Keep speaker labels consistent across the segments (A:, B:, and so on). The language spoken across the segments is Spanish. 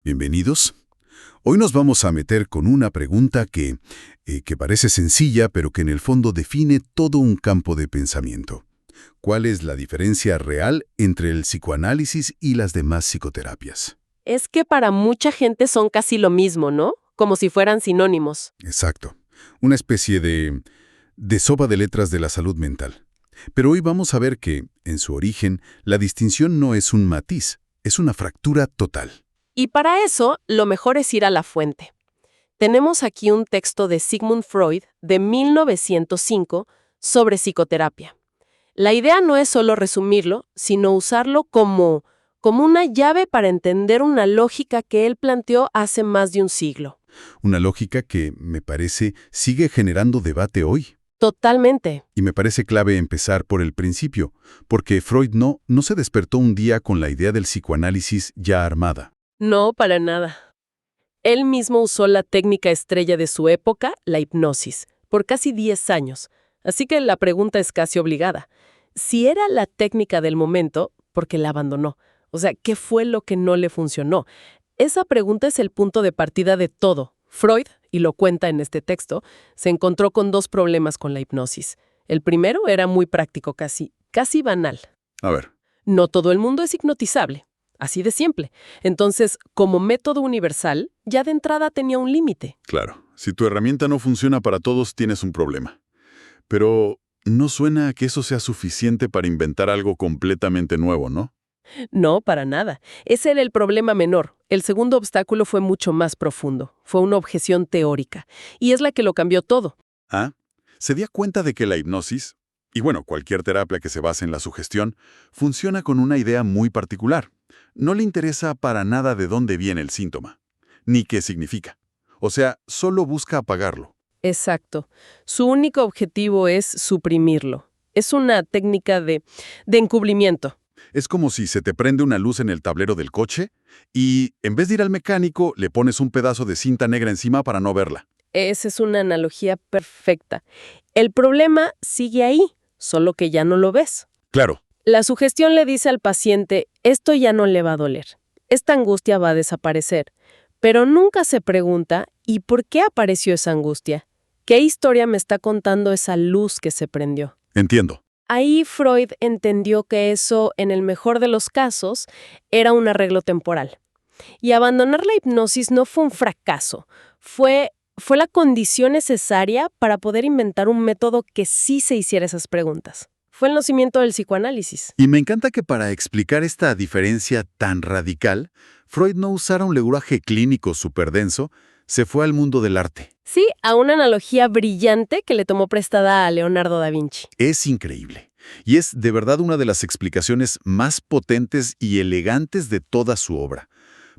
A: Bienvenidos. Hoy nos vamos a meter con una pregunta que parece sencilla, pero que en el fondo define todo un campo de pensamiento. ¿Cuál es la diferencia real entre el psicoanálisis y las demás psicoterapias?
B: Es que para mucha gente son casi lo mismo, ¿no? Como si fueran sinónimos.
A: Exacto. Una especie de sopa de letras de la salud mental. Pero hoy vamos a ver que, en su origen, la distinción no es un matiz, es una fractura total.
B: Y para eso, lo mejor es ir a la fuente. Tenemos aquí un texto de Sigmund Freud de 1905 sobre psicoterapia. La idea no es solo resumirlo, sino usarlo como una llave para entender una lógica que él planteó hace más de un siglo.
A: Una lógica que, me parece, sigue generando debate hoy.
B: Totalmente.
A: Y me parece clave empezar por el principio, porque Freud no se despertó un día con la idea del psicoanálisis ya armada.
B: No, para nada. Él mismo usó la técnica estrella de su época, la hipnosis, por casi 10 años. Así que la pregunta es casi obligada. Si era la técnica del momento, ¿por qué la abandonó? O sea, ¿qué fue lo que no le funcionó? Esa pregunta es el punto de partida de todo. Freud, y lo cuenta en este texto, se encontró con dos problemas con la hipnosis. El primero era muy práctico, casi banal.
A: A ver.
B: No todo el mundo es hipnotizable. Así de simple. Entonces, como método universal, ya de entrada tenía un límite.
A: Claro, si tu herramienta no funciona para todos, tienes un problema. Pero no suena a que eso sea suficiente para inventar algo completamente nuevo, ¿no?
B: No, para nada. Ese era el problema menor. El segundo obstáculo fue mucho más profundo. Fue una objeción teórica. Y es la que lo cambió todo.
A: Ah, se dio cuenta de que la hipnosis, y bueno, cualquier terapia que se base en la sugestión, funciona con una idea muy particular. No le interesa para nada de dónde viene el síntoma, ni qué significa. O sea, solo busca apagarlo.
B: Exacto. Su único objetivo es suprimirlo. Es una técnica de encubrimiento.
A: Es como si se te prende una luz en el tablero del coche y, en vez de ir al mecánico, le pones un pedazo de cinta negra encima para no verla.
B: Esa es una analogía perfecta. El problema sigue ahí, solo que ya no lo ves.
A: Claro.
B: La sugestión le dice al paciente, esto ya no le va a doler. Esta angustia va a desaparecer. Pero nunca se pregunta, ¿y por qué apareció esa angustia? ¿Qué historia me está contando esa luz que se prendió?
A: Entiendo.
B: Ahí Freud entendió que eso, en el mejor de los casos, era un arreglo temporal. Y abandonar la hipnosis no fue un fracaso, fue la condición necesaria para poder inventar un método que sí se hiciera esas preguntas. Fue el nacimiento del psicoanálisis.
A: Y me encanta que para explicar esta diferencia tan radical, Freud no usara un lenguaje clínico superdenso, se fue al mundo del arte.
B: Sí, a una analogía brillante que le tomó prestada a Leonardo da Vinci.
A: Es increíble. Y es de verdad una de las explicaciones más potentes y elegantes de toda su obra.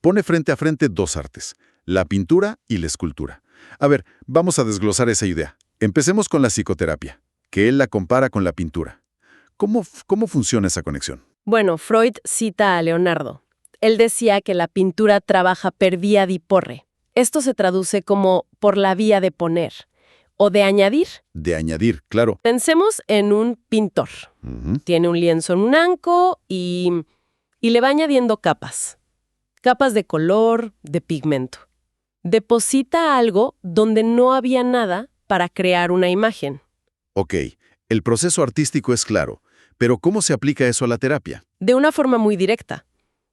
A: Pone frente a frente dos artes, la pintura y la escultura. A ver, vamos a desglosar esa idea. Empecemos con la psicoterapia, que él la compara con la pintura. ¿Cómo funciona esa conexión?
B: Bueno, Freud cita a Leonardo. Él decía que la pintura trabaja per via di porre. Esto se traduce como por la vía de poner o de añadir.
A: De añadir, claro.
B: Pensemos en un pintor. Tiene un lienzo en un anco y le va añadiendo capas. Capas de color, de pigmento. Deposita algo donde no había nada para crear una imagen.
A: Ok, el proceso artístico es claro, pero ¿cómo se aplica eso a la terapia?
B: De una forma muy directa.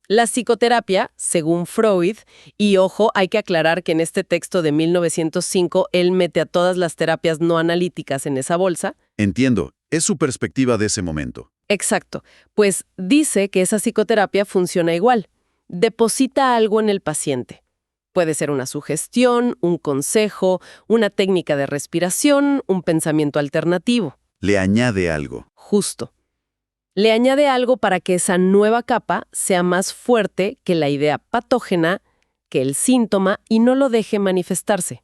B: La psicoterapia, según Freud, y ojo, hay que aclarar que en este texto de 1905 él mete a todas las terapias no analíticas en esa bolsa.
A: Entiendo, es su perspectiva de ese momento.
B: Exacto, pues dice que esa psicoterapia funciona igual. Deposita algo en el paciente. Puede ser una sugestión, un consejo, una técnica de respiración, un pensamiento alternativo.
A: Le añade algo.
B: Justo. Le añade algo para que esa nueva capa sea más fuerte que la idea patógena, que el síntoma, y no lo deje manifestarse.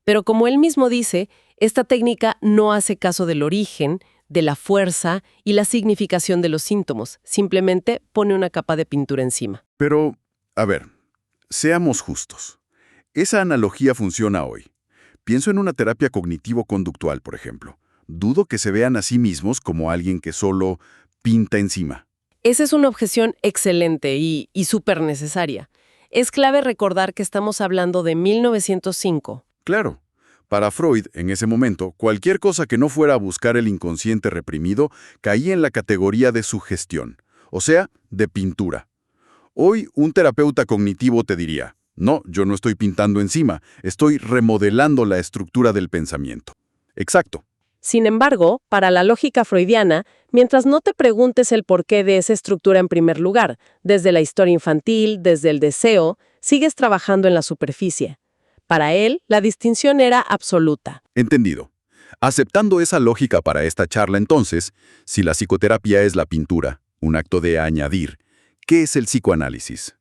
B: Pero como él mismo dice, esta técnica no hace caso del origen, de la fuerza y la significación de los síntomas. Simplemente pone una capa de pintura encima.
A: Pero, a ver, seamos justos. Esa analogía funciona hoy. Pienso en una terapia cognitivo-conductual, por ejemplo. Dudo que se vean a sí mismos como alguien que solo pinta encima.
B: Esa es una objeción excelente y súper necesaria. Es clave recordar que estamos hablando de 1905.
A: Claro. Para Freud, en ese momento, cualquier cosa que no fuera a buscar el inconsciente reprimido caía en la categoría de sugestión, o sea, de pintura. Hoy, un terapeuta cognitivo te diría, no, yo no estoy pintando encima, estoy remodelando la estructura del pensamiento. Exacto.
B: Sin embargo, para la lógica freudiana, mientras no te preguntes el porqué de esa estructura en primer lugar, desde la historia infantil, desde el deseo, sigues trabajando en la superficie. Para él, la distinción era absoluta.
A: Entendido. Aceptando esa lógica para esta charla entonces, si la psicoterapia es la pintura, un acto de añadir, ¿qué es el psicoanálisis?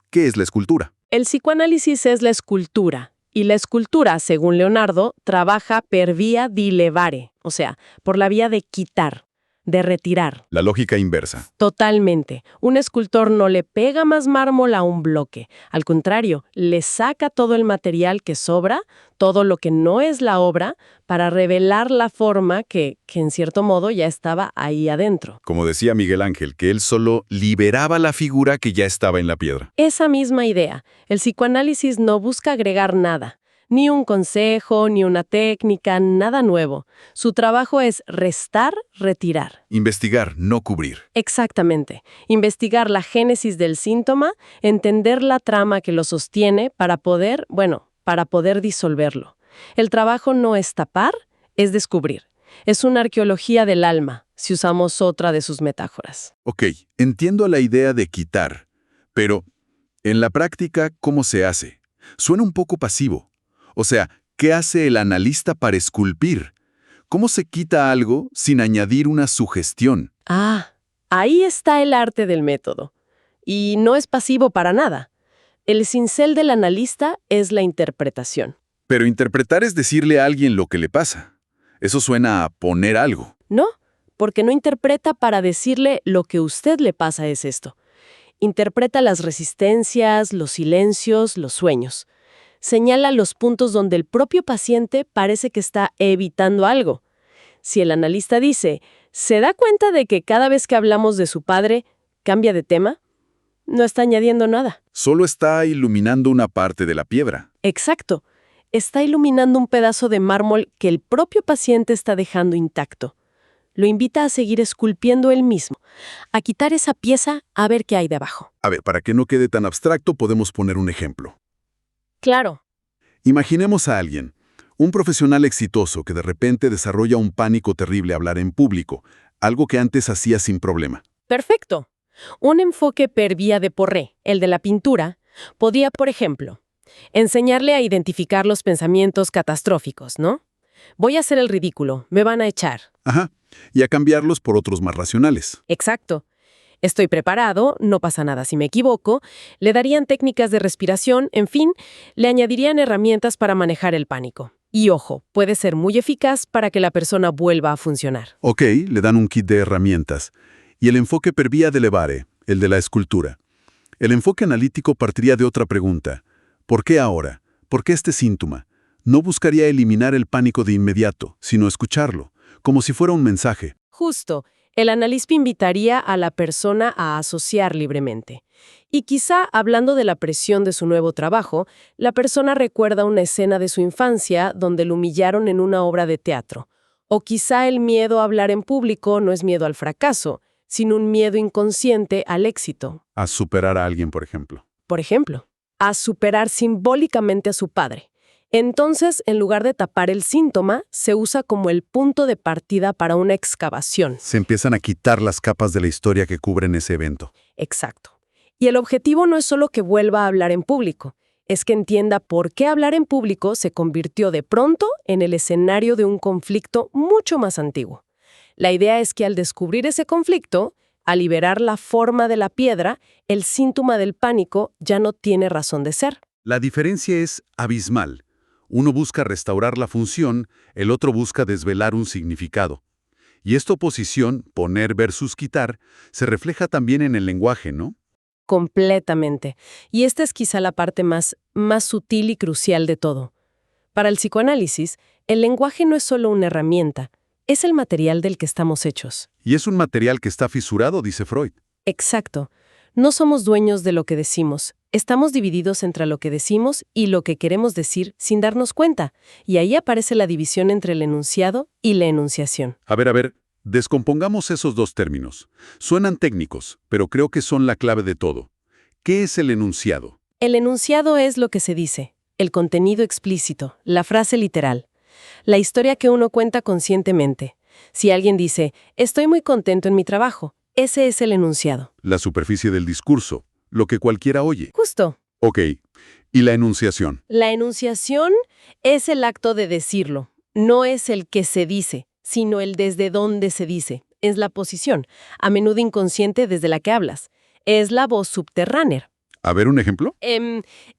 A: ¿Qué es la escultura?
B: El psicoanálisis es la escultura, y la escultura, según Leonardo, trabaja per via di levare, o sea, por la vía de quitar, de retirar.
A: La lógica inversa.
B: Totalmente. Un escultor no le pega más mármol a un bloque. Al contrario, le saca todo el material que sobra, todo lo que no es la obra, para revelar la forma que en cierto modo ya estaba ahí adentro.
A: Como decía Miguel Ángel, que él solo liberaba la figura que ya estaba en la piedra.
B: Esa misma idea. El psicoanálisis no busca agregar nada. Ni un consejo, ni una técnica, nada nuevo. Su trabajo es restar, retirar.
A: Investigar, no cubrir.
B: Exactamente. Investigar la génesis del síntoma, entender la trama que lo sostiene para poder disolverlo. El trabajo no es tapar, es descubrir. Es una arqueología del alma, si usamos otra de sus metáforas.
A: Ok, entiendo la idea de quitar, pero en la práctica, ¿cómo se hace? Suena un poco pasivo. O sea, ¿qué hace el analista para esculpir? ¿Cómo se quita algo sin añadir una sugestión?
B: Ah, ahí está el arte del método. Y no es pasivo para nada. El cincel del analista es la interpretación.
A: Pero interpretar es decirle a alguien lo que le pasa. Eso suena a poner algo.
B: No, porque no interpreta para decirle lo que a usted le pasa es esto. Interpreta las resistencias, los silencios, los sueños. Señala los puntos donde el propio paciente parece que está evitando algo. Si el analista dice, ¿se da cuenta de que cada vez que hablamos de su padre, cambia de tema? No está añadiendo nada.
A: Solo está iluminando una parte de la piedra.
B: Exacto. Está iluminando un pedazo de mármol que el propio paciente está dejando intacto. Lo invita a seguir esculpiendo él mismo, a quitar esa pieza a ver qué hay debajo.
A: A ver, para que no quede tan abstracto, podemos poner un ejemplo.
B: Claro.
A: Imaginemos a alguien, un profesional exitoso que de repente desarrolla un pánico terrible a hablar en público, algo que antes hacía sin problema.
B: Perfecto. Un enfoque per vía de Porré, el de la pintura, podía, por ejemplo, enseñarle a identificar los pensamientos catastróficos, ¿no? Voy a hacer el ridículo, me van a echar.
A: Ajá, y a cambiarlos por otros más racionales.
B: Exacto. Estoy preparado, no pasa nada si me equivoco, le darían técnicas de respiración, en fin, le añadirían herramientas para manejar el pánico. Y ojo, puede ser muy eficaz para que la persona vuelva a funcionar.
A: Ok, le dan un kit de herramientas. Y el enfoque per via de levare, el de la escultura. El enfoque analítico partiría de otra pregunta. ¿Por qué ahora? ¿Por qué este síntoma? No buscaría eliminar el pánico de inmediato, sino escucharlo, como si fuera un mensaje.
B: Justo. El analista invitaría a la persona a asociar libremente. Y quizá, hablando de la presión de su nuevo trabajo, la persona recuerda una escena de su infancia donde lo humillaron en una obra de teatro. O quizá el miedo a hablar en público no es miedo al fracaso, sino un miedo inconsciente al éxito.
A: A superar a alguien, por ejemplo.
B: Por ejemplo, a superar simbólicamente a su padre. Entonces, en lugar de tapar el síntoma, se usa como el punto de partida para una excavación.
A: Se empiezan a quitar las capas de la historia que cubren ese evento.
B: Exacto. Y el objetivo no es solo que vuelva a hablar en público, es que entienda por qué hablar en público se convirtió de pronto en el escenario de un conflicto mucho más antiguo. La idea es que al descubrir ese conflicto, al liberar la forma de la piedra, el síntoma del pánico ya no tiene razón de ser.
A: La diferencia es abismal. Uno busca restaurar la función, el otro busca desvelar un significado. Y esta oposición, poner versus quitar, se refleja también en el lenguaje, ¿no?
B: Completamente. Y esta es quizá la parte más sutil y crucial de todo. Para el psicoanálisis, el lenguaje no es solo una herramienta, es el material del que estamos hechos.
A: Y es un material que está fisurado, dice Freud.
B: Exacto. No somos dueños de lo que decimos, Estamos divididos entre lo que decimos y lo que queremos decir sin darnos cuenta, y ahí aparece la división entre el enunciado y la enunciación.
A: A ver, descompongamos esos dos términos. Suenan técnicos, pero creo que son la clave de todo. ¿Qué es el enunciado?
B: El enunciado es lo que se dice, el contenido explícito, la frase literal, la historia que uno cuenta conscientemente. Si alguien dice, estoy muy contento en mi trabajo, ese es el enunciado.
A: La superficie del discurso, lo que cualquiera oye.
B: Justo.
A: Ok, ¿y la enunciación?
B: La enunciación es el acto de decirlo, no es el que se dice, sino el desde dónde se dice. Es la posición, a menudo inconsciente desde la que hablas. Es la voz subterránea.
A: A ver, ¿un ejemplo?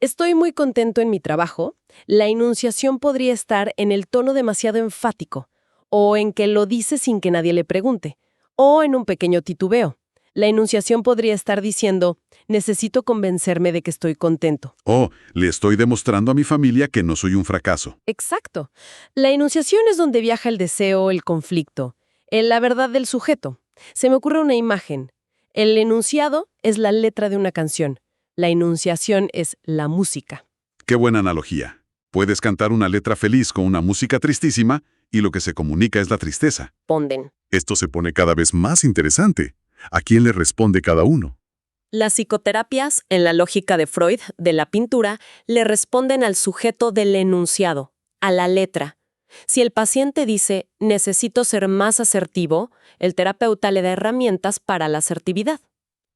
B: Estoy muy contento en mi trabajo. La enunciación podría estar en el tono demasiado enfático, o en que lo dice sin que nadie le pregunte, o en un pequeño titubeo. La enunciación podría estar diciendo, necesito convencerme de que estoy contento.
A: Oh, le estoy demostrando a mi familia que no soy un fracaso.
B: Exacto. La enunciación es donde viaja el deseo, el conflicto, la verdad del sujeto. Se me ocurre una imagen. El enunciado es la letra de una canción. La enunciación es la música.
A: Qué buena analogía. Puedes cantar una letra feliz con una música tristísima y lo que se comunica es la tristeza.
B: Ponden.
A: Esto se pone cada vez más interesante. ¿A quién le responde cada uno?
B: Las psicoterapias, en la lógica de Freud, de la pintura, le responden al sujeto del enunciado, a la letra. Si el paciente dice, necesito ser más asertivo, el terapeuta le da herramientas para la asertividad.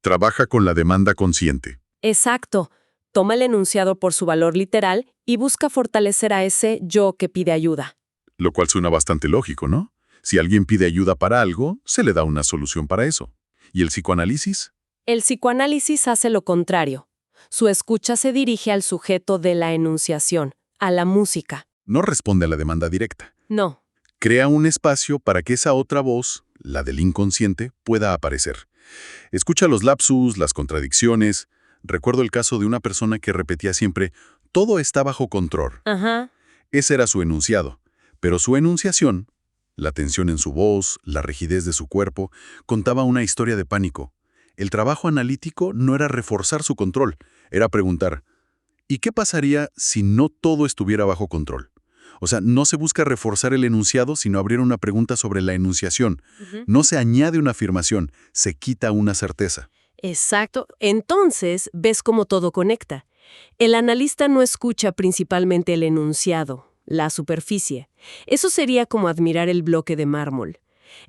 A: Trabaja con la demanda consciente.
B: Exacto. Toma el enunciado por su valor literal y busca fortalecer a ese yo que pide ayuda.
A: Lo cual suena bastante lógico, ¿no? Si alguien pide ayuda para algo, se le da una solución para eso. ¿Y el psicoanálisis?
B: El psicoanálisis hace lo contrario. Su escucha se dirige al sujeto de la enunciación, a la música.
A: No responde a la demanda directa.
B: No.
A: Crea un espacio para que esa otra voz, la del inconsciente, pueda aparecer. Escucha los lapsus, las contradicciones. Recuerdo el caso de una persona que repetía siempre, todo está bajo control.
B: Ajá.
A: Ese era su enunciado. Pero su enunciación, la tensión en su voz, la rigidez de su cuerpo, contaba una historia de pánico. El trabajo analítico no era reforzar su control, era preguntar, ¿y qué pasaría si no todo estuviera bajo control? O sea, no se busca reforzar el enunciado, sino abrir una pregunta sobre la enunciación. No se añade una afirmación, se quita una certeza.
B: Exacto. Entonces, ves cómo todo conecta. El analista no escucha principalmente el enunciado, la superficie. Eso sería como admirar el bloque de mármol.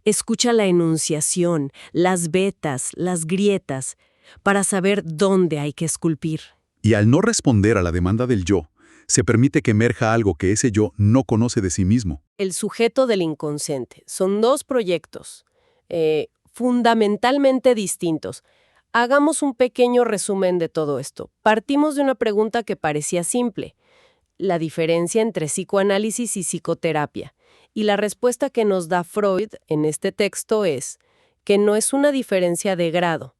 B: Escucha la enunciación, las vetas, las grietas, para saber dónde hay que esculpir.
A: Y al no responder a la demanda del yo, se permite que emerja algo que ese yo no conoce de sí mismo.
B: El sujeto del inconsciente. Son dos proyectos, fundamentalmente distintos. Hagamos un pequeño resumen de todo esto. Partimos de una pregunta que parecía simple. La diferencia entre psicoanálisis y psicoterapia. Y la respuesta que nos da Freud en este texto es que no es una diferencia de grado,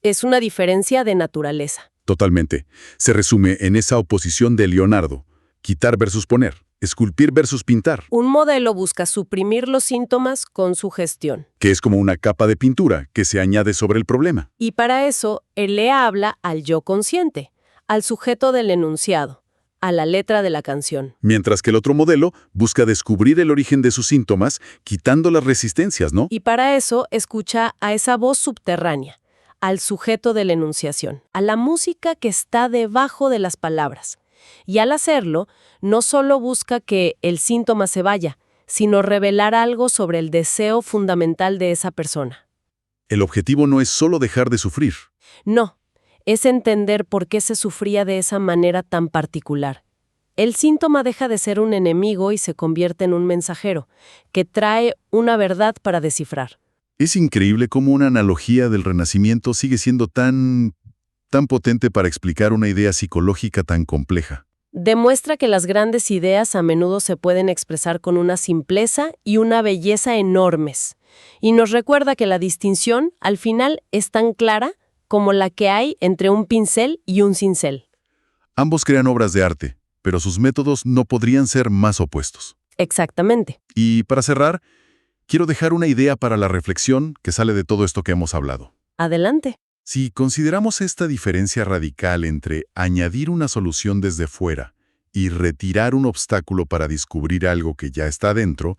B: es una diferencia de naturaleza.
A: Totalmente. Se resume en esa oposición de Leonardo, quitar versus poner, esculpir versus pintar,
B: Un modelo busca suprimir los síntomas con sugestión.
A: que es como una capa de pintura que se añade sobre el problema.
B: Y para eso, él le habla al yo consciente, al sujeto del enunciado, a la letra de la canción.
A: Mientras que el otro modelo busca descubrir el origen de sus síntomas, quitando las resistencias, ¿no?
B: Y para eso escucha a esa voz subterránea, al sujeto de la enunciación, a la música que está debajo de las palabras. Y al hacerlo, no solo busca que el síntoma se vaya, sino revelar algo sobre el deseo fundamental de esa persona.
A: El objetivo no es solo dejar de sufrir.
B: No, es entender por qué se sufría de esa manera tan particular. El síntoma deja de ser un enemigo y se convierte en un mensajero, que trae una verdad para descifrar.
A: Es increíble cómo una analogía del Renacimiento sigue siendo tan potente para explicar una idea psicológica tan compleja.
B: Demuestra que las grandes ideas a menudo se pueden expresar con una simpleza y una belleza enormes. Y nos recuerda que la distinción, al final, es tan clara como la que hay entre un pincel y un cincel.
A: Ambos crean obras de arte, pero sus métodos no podrían ser más opuestos.
B: Exactamente.
A: Y para cerrar, quiero dejar una idea para la reflexión que sale de todo esto que hemos hablado.
B: Adelante.
A: Si consideramos esta diferencia radical entre añadir una solución desde fuera y retirar un obstáculo para descubrir algo que ya está dentro,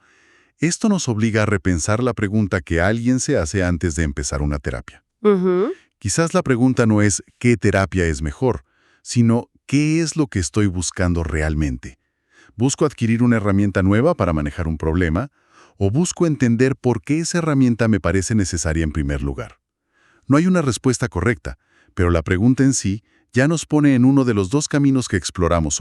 A: esto nos obliga a repensar la pregunta que alguien se hace antes de empezar una terapia.
B: Ujú.
A: Quizás la pregunta no es ¿qué terapia es mejor?, sino ¿qué es lo que estoy buscando realmente? ¿Busco adquirir una herramienta nueva para manejar un problema? ¿O busco entender por qué esa herramienta me parece necesaria en primer lugar? No hay una respuesta correcta, pero la pregunta en sí ya nos pone en uno de los dos caminos que exploramos